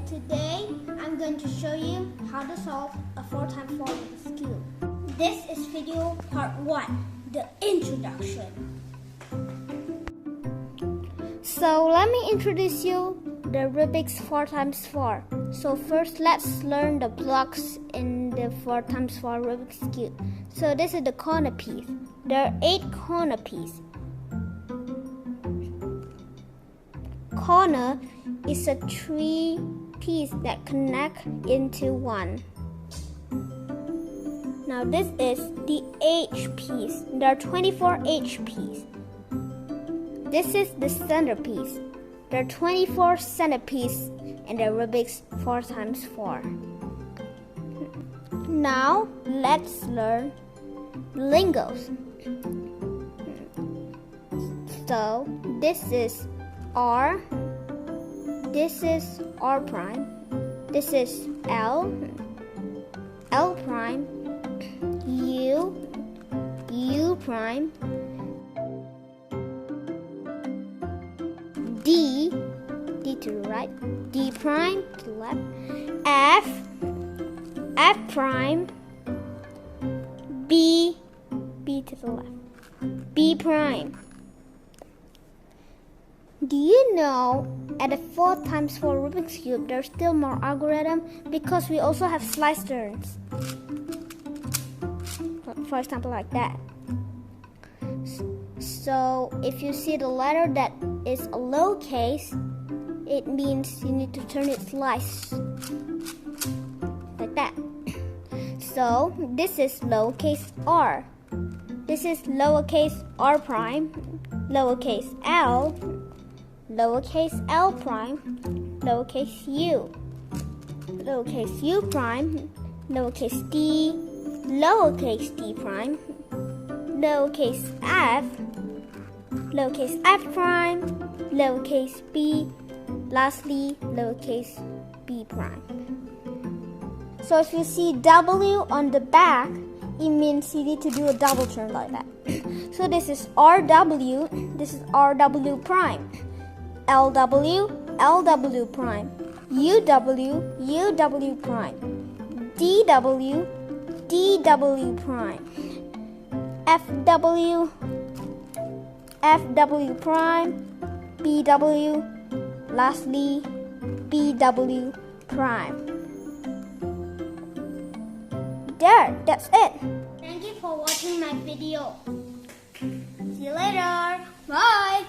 Today, I'm going to show you how to solve a 4x4 Rubik's Cube. This is video part 1, the introduction. So let me introduce you the Rubik's 4x4. So first, let's learn the blocks in the 4x4 Rubik's Cube. So this is the corner piece. There are 8 corner pieces. Corner is a 3 piece that connect into one. Now this is the edge piece. There are 24 edge pieces. This is the centerpiece. There are 24 centerpieces in the Rubik's 4x4. Now let's learn lingos. So this is R, this is R prime, this is L, L prime, U, U prime, D, D to the right, D prime to the left, F, F prime, B, B to the left, B prime. Do you know at the 4x4 Rubik's Cube there's still more algorithm because we also have slice turns. For example, like that. So if you see the letter that is a lowercase, it means you need to turn it slice. Like that. So this is lowercase r. This is lowercase r prime, lowercase l, lowercase l prime, lowercase u prime, lowercase d prime, lowercase f prime, lowercase b, lastly lowercase b prime. So if you see W on the back, it means you need to do a double turn like that. So this is RW, this is RW prime, LW, LW prime, UW, UW prime, DW, DW prime, FW, FW prime, BW, lastly BW prime. There, that's it. Thank you for watching my video. See you later. Bye.